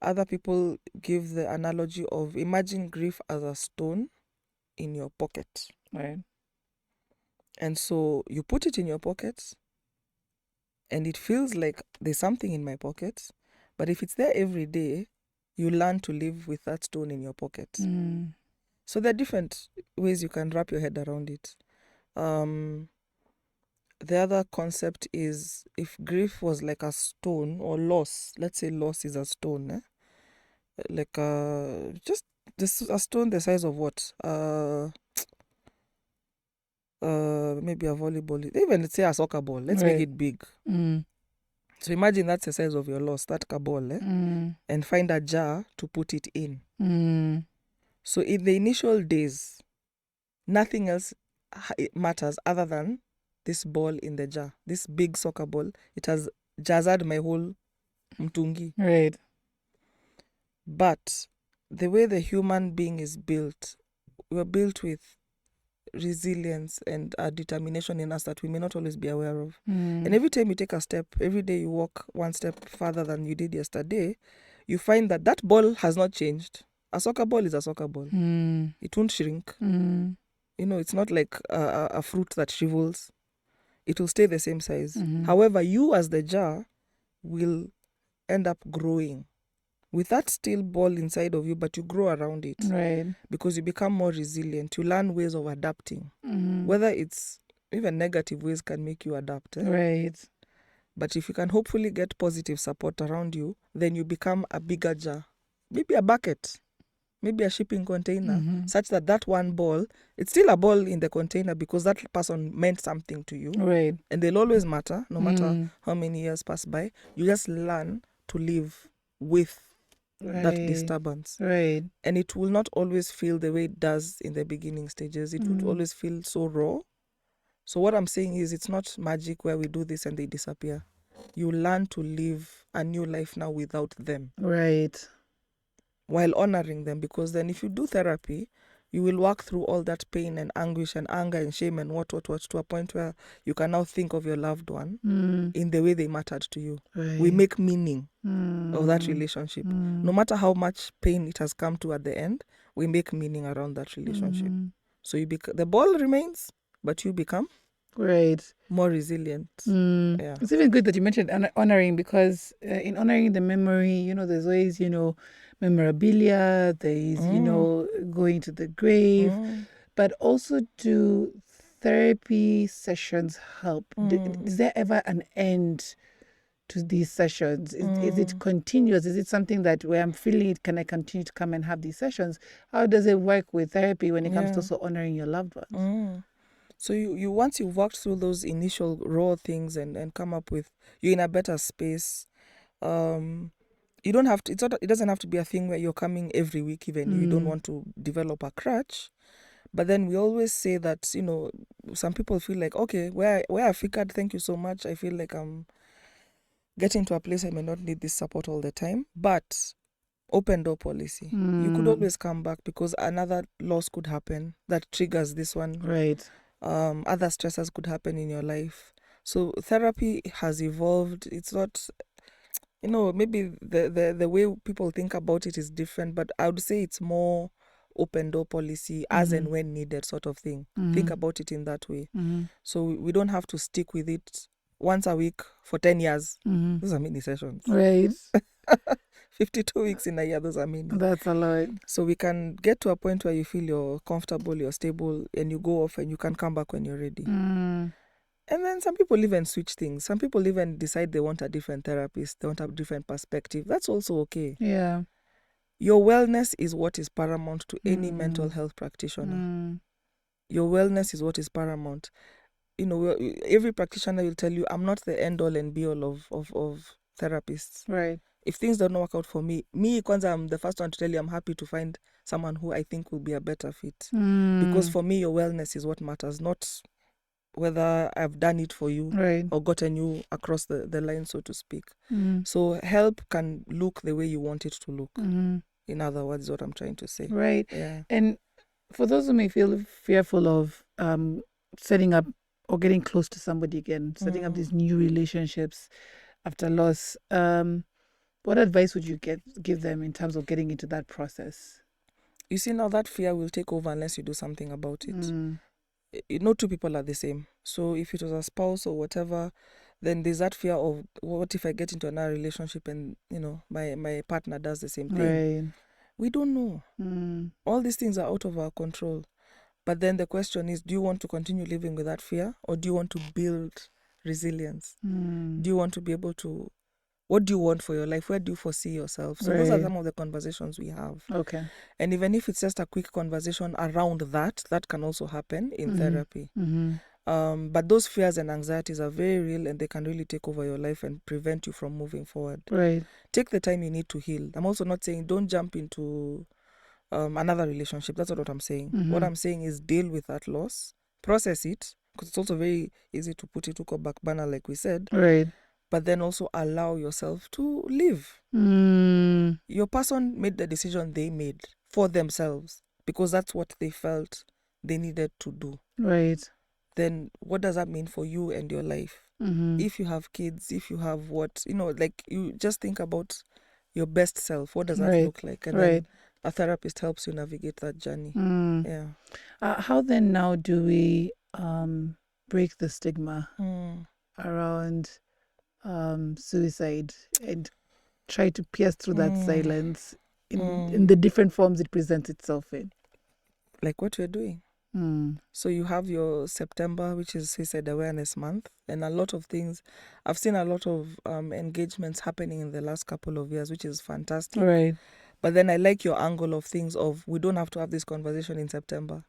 Other people give the analogy of, imagine grief as a stone in your pocket. Right. And so you put it in your pocket and it feels like there's something in my pocket. But if it's there every day, you learn to live with that stone in your pocket. So there are different ways you can wrap your head around it. The other concept is, if grief was like a stone, or loss, let's say loss is a stone, like just a stone the size of what? Maybe a volleyball, even let's say a soccer ball. Let's make it big. So imagine that's the size of your loss, that ball, and find a jar to put it in. So in the initial days, nothing else matters other than this ball in the jar. This big soccer ball, it has jazzed my whole mtungi. Right. But the way the human being is built, we're built with resilience and a determination in us that we may not always be aware of. And every time you take a step, every day you walk one step further than you did yesterday, you find that that ball has not changed. A soccer ball is a soccer ball. It won't shrink. You know, it's not like a fruit that shrivels. It will stay the same size. However, you as the jar will end up growing with that still ball inside of you, but you grow around it. Right. Because you become more resilient. You learn ways of adapting. Whether it's even negative ways can make you adapt. Right. But if you can hopefully get positive support around you, then you become a bigger jar. Maybe a bucket. Maybe a shipping container. Such that that one ball, it's still a ball in the container because that person meant something to you. Right. And they'll always matter, no matter how many years pass by. You just learn to live with that disturbance. Right. And it will not always feel the way it does in the beginning stages. It would always feel so raw. So what I'm saying is it's not magic where we do this and they disappear. You learn to live a new life now without them. Right. While honoring them, because then if you do therapy, you will walk through all that pain and anguish and anger and shame and what to a point where you can now think of your loved one in the way they mattered to you. Right. We make meaning of that relationship. No matter how much pain it has come to at the end, we make meaning around that relationship. So you the ball remains, but you become more resilient. Yeah. It's even good that you mentioned honoring, because in honoring the memory, you know, there's always, you know, memorabilia, there's, you know, going to the grave, but also do therapy sessions help? Is there ever an end to these sessions? Is it continuous? Is it something that where I'm feeling it, can I continue to come and have these sessions? How does it work with therapy when it comes to also honoring your loved ones? So you once you've walked through those initial raw things and come up with, you're in a better space. You don't have to, it doesn't have to be a thing where you're coming every week even if you don't want to develop a crutch. But then we always say that, you know, some people feel like, okay, where I figured, thank you so much. I feel like I'm getting to a place I may not need this support all the time. But open door policy. You could always come back because another loss could happen that triggers this one. Right. Other stressors could happen in your life. So therapy has evolved. It's not, you know, maybe the way people think about it is different, but I would say it's more open door policy as and when needed sort of thing. Think about it in that way. So we don't have to stick with it once a week for 10 years. Those are many sessions. Right. 52 weeks in a year, those are many. That's a lot. So we can get to a point where you feel you're comfortable, you're stable, and you go off and you can come back when you're ready. And then some people even switch things. Some people even decide they want a different therapist, they want a different perspective. That's also okay. Yeah. Your wellness is what is paramount to any mental health practitioner. Your wellness is what is paramount. You know, every practitioner will tell you, I'm not the end all and be all of therapists. Right. If things don't work out for me, Kwanzaa, I'm the first one to tell you I'm happy to find someone who I think will be a better fit. Because for me, your wellness is what matters, not whether I've done it for you or gotten you across the line, so to speak. So help can look the way you want it to look. In other words, what I'm trying to say. Right. Yeah. And for those who may feel fearful of setting up or getting close to somebody again, setting up these new relationships after loss, what advice would you give them in terms of getting into that process? You see, now that fear will take over unless you do something about it. No two people are the same. So if it was a spouse or whatever, then there's that fear of, what if I get into another relationship and, you know, my partner does the same thing? Right. We don't know. All these things are out of our control. But then the question is, do you want to continue living with that fear, or do you want to build resilience? Do you want to be able to, what do you want for your life? Where do you foresee yourself? So those are some of the conversations we have. Okay. And even if it's just a quick conversation around that can also happen in therapy. But those fears and anxieties are very real, and they can really take over your life and prevent you from moving forward. Right. Take the time you need to heal. I'm also not saying don't jump into another relationship. That's not what I'm saying. What I'm saying is deal with that loss, process it, because it's also very easy to put it to go back burner, like we said. Right. But then also allow yourself to live. Your person made the decision they made for themselves because that's what they felt they needed to do. Right. Then what does that mean for you and your life? If you have kids, if you have what, like you just think about your best self. What does that look like? And then a therapist helps you navigate that journey. Yeah. How then now do we break the stigma around suicide and try to pierce through that silence in the different forms it presents itself in? Like what we're doing. So you have your September, which is Suicide Awareness Month, and a lot of things. I've seen a lot of engagements happening in the last couple of years, which is fantastic. Right. But then I like your angle of things of we don't have to have this conversation in September.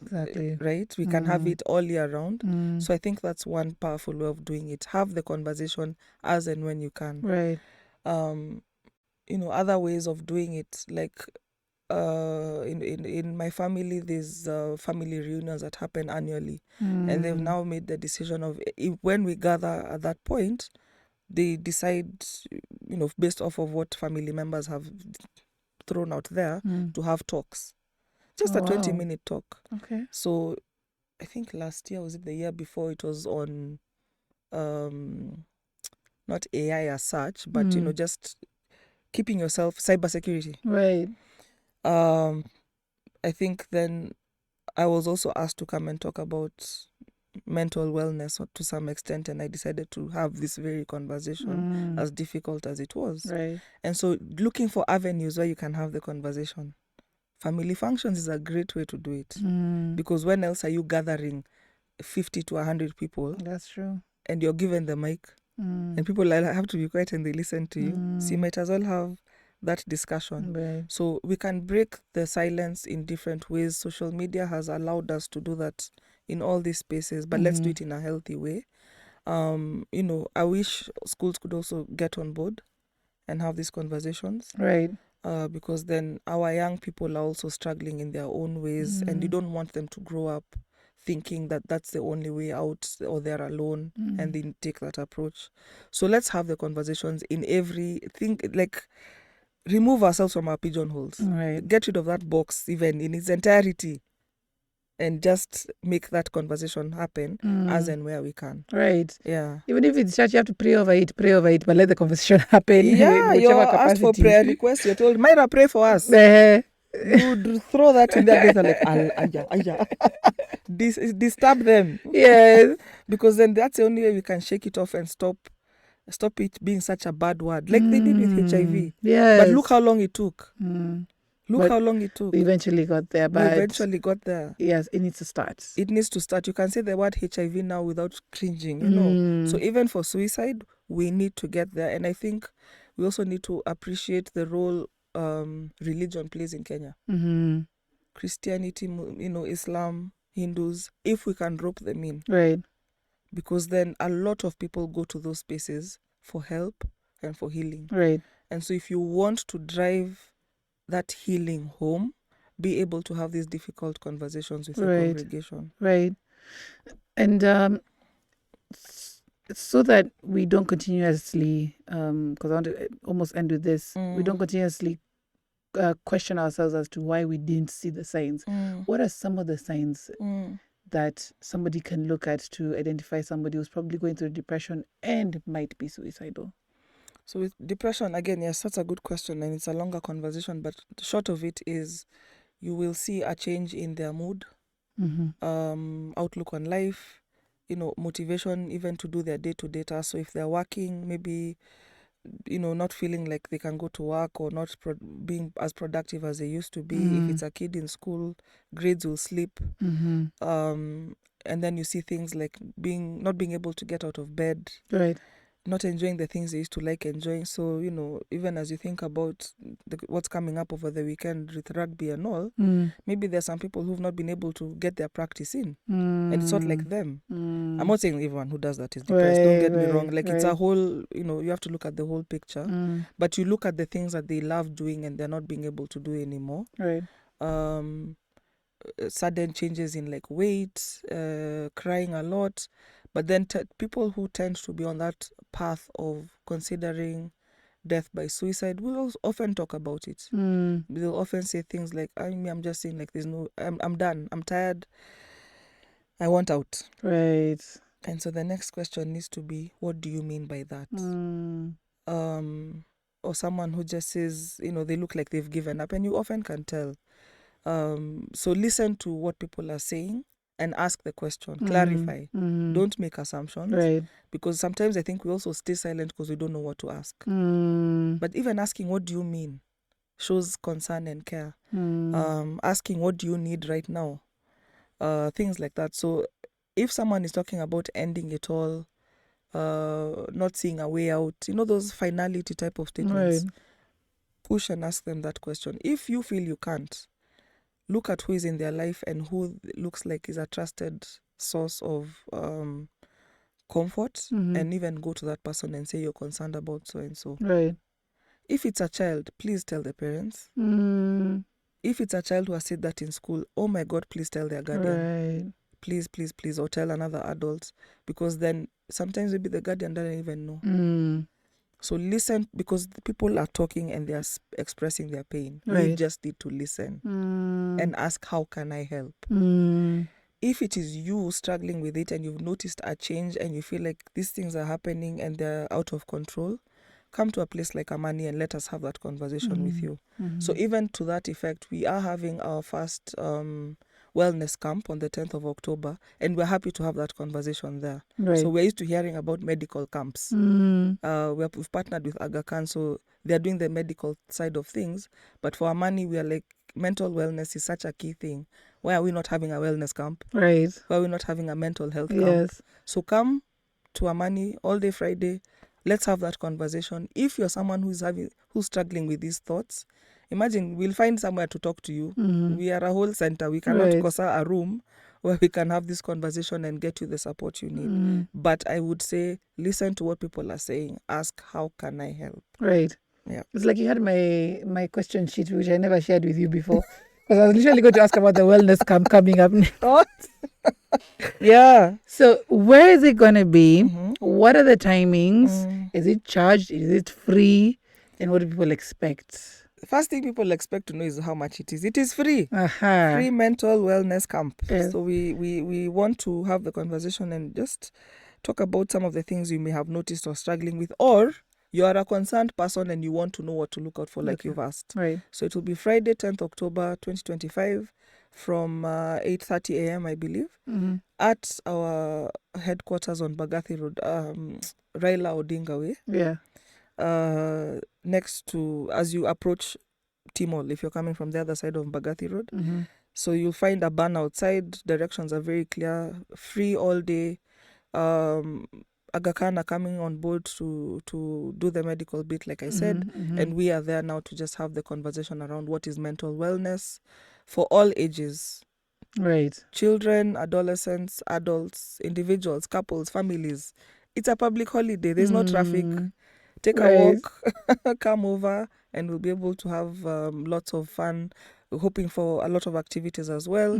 Exactly. Right? We can have it all year round. So I think that's one powerful way of doing it. Have the conversation as and when you can. Right. Other ways of doing it, like in my family, there's family reunions that happen annually, and they've now made the decision of when we gather at that point, they decide, based off of what family members have thrown out there, to have talks, just a 20-minute talk. Okay. So I think last year, was it the year before, it was on not AI as such, but just keeping yourself, cybersecurity. Right. I think then I was also asked to come and talk about mental wellness to some extent, and I decided to have this very conversation, as difficult as it was. Right. And so looking for avenues where you can have the conversation. Family functions is a great way to do it, because when else are you gathering 50 to 100 people? That's true. And you're given the mic, and people have to be quiet and they listen to you. So you might as well have that discussion. Right. So we can break the silence in different ways. Social media has allowed us to do that in all these spaces, but let's do it in a healthy way. I wish schools could also get on board and have these conversations. Right. Because then our young people are also struggling in their own ways, and you don't want them to grow up thinking that that's the only way out, or they're alone, and they take that approach. So let's have the conversations in everything, like remove ourselves from our pigeonholes. Right. Get rid of that box even in its entirety, and just make that conversation happen as and where we can. Right. Yeah. Even if it's church, you have to pray over it, but let the conversation happen. Yeah, in you're whichever asked for capacity. prayer requests, you're told, Myra, pray for us. You throw that in their face and like, disturb them. Yes. Because then that's the only way we can shake it off and stop it being such a bad word, like they did with HIV. Yes. But look how long it took. Look how long it took. We eventually got there. We eventually got there. Yes, it needs to start. It needs to start. You can say the word HIV now without cringing, So even for suicide, we need to get there. And I think we also need to appreciate the role religion plays in Kenya. Christianity, Islam, Hindus, if we can rope them in. Right. Because then a lot of people go to those spaces for help and for healing. Right. And so if you want to drive that healing home, be able to have these difficult conversations with your congregation. Right. And so that we don't continuously, because I want to almost end with this, we don't continuously question ourselves as to why we didn't see the signs. What are some of the signs that somebody can look at to identify somebody who's probably going through depression and might be suicidal? So with depression, again, yes, that's a good question, and it's a longer conversation, but the short of it is you will see a change in their mood, outlook on life, motivation even to do their day-to-day tasks. So if they're working, maybe, not feeling like they can go to work, or not being as productive as they used to be. If it's a kid in school, grades will slip. And then you see things like not being able to get out of bed. Right. Not enjoying the things they used to like enjoying. So, even as you think about what's coming up over the weekend with rugby and all, maybe there's some people who've not been able to get their practice in. And it's not like them. I'm not saying everyone who does that is depressed. Don't get me wrong. Like, it's a whole, you have to look at the whole picture. But you look at the things that they love doing and they're not being able to do anymore. Right. Sudden changes in like weight, crying a lot. But then people who tend to be on that path of considering death by suicide, we'll also often talk about it. We'll often say things like, I'm just saying, like, I'm done, I'm tired, I want out. Right. And so the next question needs to be, what do you mean by that? Or someone who just says, they look like they've given up, and you often can tell. So listen to what people are saying and ask the question, clarify. Don't make assumptions. Right. Because sometimes I think we also stay silent because we don't know what to ask. But even asking, what do you mean, shows concern and care. Asking, what do you need right now? Things like that. So if someone is talking about ending it all, not seeing a way out, those finality type of statements, Right. push and ask them that question. If you feel you can't, look at who is in their life and who looks like is a trusted source of comfort, and even go to that person and say you're concerned about so and so. Right. If it's a child, please tell the parents. If it's a child who has said that in school, oh my God, please tell their guardian. Right. Please, please, please, or tell another adult, because then sometimes maybe the guardian doesn't even know. So listen, because the people are talking and they are expressing their pain. Right. We just need to listen and ask, how can I help? If it is you struggling with it and you've noticed a change and you feel like these things are happening and they're out of control, come to a place like Amani and let us have that conversation with you. So even to that effect, we are having our first wellness camp on the 10th of October, and we're happy to have that conversation there. Right. So we're used to hearing about medical camps. We've partnered with Aga Khan, so they're doing the medical side of things. But for Amani, we are like, mental wellness is such a key thing. Why are we not having a wellness camp? Right. Why are we not having a mental health camp? Yes. So come to Amani all day Friday. Let's have that conversation. If you're someone who's struggling with these thoughts, imagine we'll find somewhere to talk to you. We are a whole center. We cannot cosa a room where we can have this conversation and get you the support you need. But I would say, listen to what people are saying. Ask, how can I help? Right. Yeah. It's like you had my question sheet, which I never shared with you before. Because I was literally going to ask about the wellness camp coming up next. Yeah. So where is it going to be? What are the timings? Is it charged? Is it free? And what do people expect? The first thing people expect to know is how much it is. It is free. Aha. Free mental wellness camp. Yes. So we want to have the conversation and just talk about some of the things you may have noticed or struggling with, or you are a concerned person and you want to know what to look out for, like you've asked. Right. So it will be Friday, 10th October 2025 from 8:30 a.m., I believe, at our headquarters on Bagathi Road, Raila Odinga Way. Yeah. Next to, as you approach Timol, if you're coming from the other side of Bagathi Road. So you'll find a banner outside. Directions are very clear. Free all day. Aga Khan are coming on board to do the medical bit, like I said. And we are there now to just have the conversation around what is mental wellness for all ages. Right. Children, adolescents, adults, individuals, couples, families. It's a public holiday. There's no traffic. Take a walk, come over, and we'll be able to have lots of fun. We're hoping for a lot of activities as well.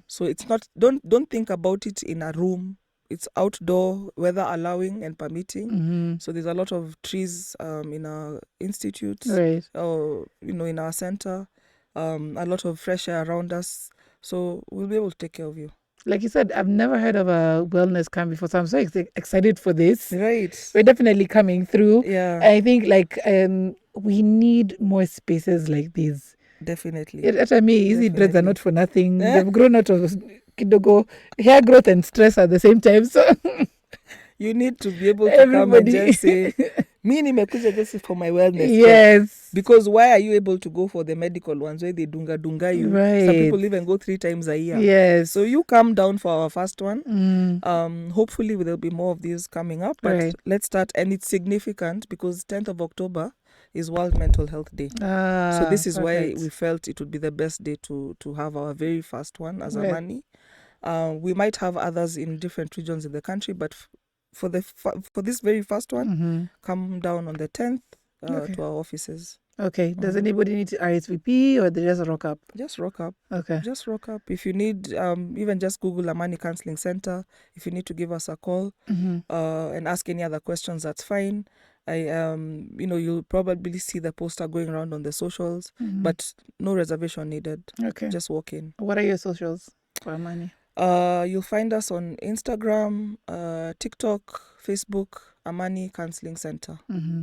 So it's not, don't think about it in a room. It's outdoor, weather allowing and permitting. So there's a lot of trees in our institutes, or in our center. A lot of fresh air around us. So we'll be able to take care of you. Like you said, I've never heard of a wellness camp before, so I'm so excited for this. Right. We're definitely coming through. Yeah. I think we need more spaces like these. Definitely. Easy dreads are not for nothing. They've grown out of kidogo, hair growth and stress at the same time. So you need to be able to come and just say, me nimekuja this is for my wellness. Yes. Because why are you able to go for the medical ones where they dunga you? Right. Some people even go 3 times a year. Yes. So you come down for our first one. Hopefully there'll be more of these coming up. But let's start. And it's significant because 10th of October is World Mental Health Day. So this is why we felt it would be the best day to have our very first one as Amani. We might have others in different regions in the country, but for this very first one, come down on the 10th to our offices. Okay. Does anybody need to RSVP or they just rock up? Just rock up. Okay. Just rock up. If you need, even just Google Amani Counseling Center. If you need to give us a call and ask any other questions, that's fine. You'll probably see the poster going around on the socials, but no reservation needed. Okay. Just walk in. What are your socials for Amani? You'll find us on Instagram, TikTok, Facebook, Amani Counseling Center.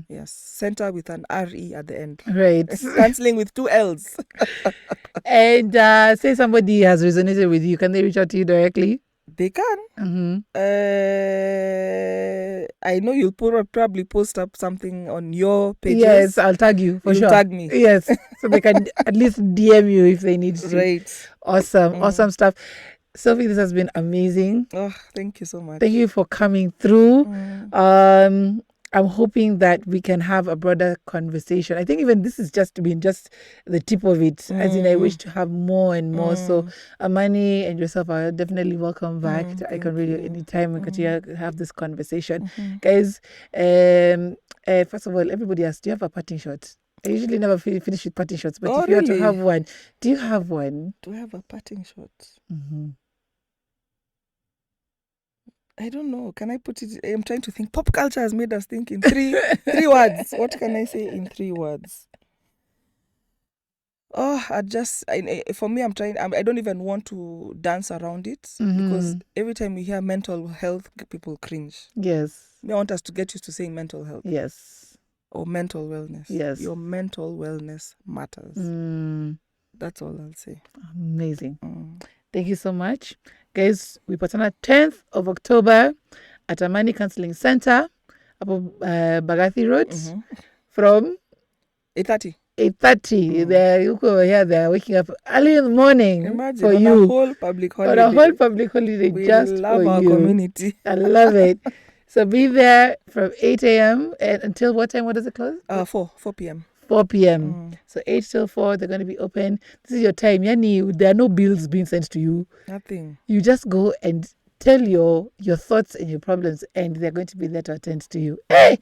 Yes, center with an RE at the end. Right. Counseling with 2 L's. And say somebody has resonated with you, can they reach out to you directly? They can. I know you'll probably post up something on your pages. Yes, I'll tag you for You'll sure. tag me. Yes, so they can at least DM you if they need to. Right. Awesome stuff. Sophie, this has been amazing. Oh, thank you so much. Thank you for coming through. I'm hoping that we can have a broader conversation. I think even this has been just the tip of it. As in, I wish to have more and more. So, Amani and yourself are definitely welcome back to Icon Radio anytime we continue to have this conversation. Guys, first of all, everybody else, do you have a parting shot? I usually never finish with parting shots, but if you were to have one, do you have one? Do I have a parting shot? I don't know. Can I put it? I'm trying to think. Pop culture has made us think in three words. What can I say in 3 words? Oh, for me, I don't even want to dance around it because every time we hear mental health, people cringe. Yes. I want us to get used to saying mental health. Yes. Or mental wellness. Yes. Your mental wellness matters. That's all I'll say. Amazing. Thank you so much. Guys, we put on 10th of October at Amani Counseling Center, up Bagathi Road, from 8:30. 8:30. They're waking up early in the morning. Imagine, for on you. a whole public holiday. On a whole public holiday, we just love for our you. Community. I love it. So be there from 8 a.m. and until what time? What does it close? 4 p.m. 4 p.m. So 8 till 4, they're going to be open. This is your time. Yani, there are no bills being sent to you. Nothing. You just go and tell your thoughts and your problems, and they're going to be there to attend to you. Hey,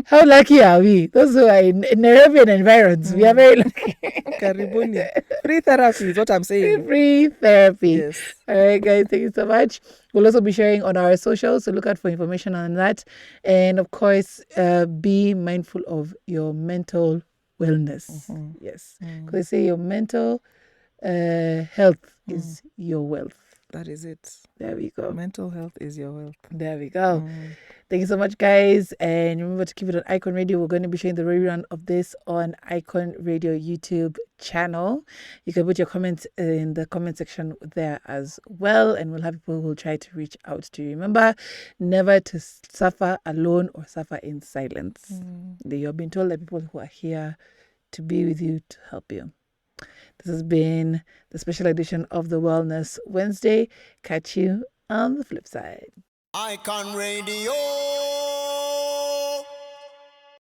how lucky are we? Those who are in Nairobian environs, we are very lucky. Karibuni. Free therapy is what I'm saying. Free therapy. Yes. All right, guys, thank you so much. We'll also be sharing on our socials, so look out for information on that. And of course, be mindful of your mental wellness. Yes, because they say your mental health is your wealth. That is it. There we go. Mental health is your wealth. There we go. Thank you so much, guys. And remember to keep it on Icon Radio. We're going to be showing the rerun of this on Icon Radio YouTube channel. You can put your comments in the comment section there as well. And we'll have people who will try to reach out to you. Remember, never to suffer alone or suffer in silence. You're being told that people who are here to be with you, to help you. This has been the special edition of the Wellness Wednesday. Catch you on the flip side. Icon Radio.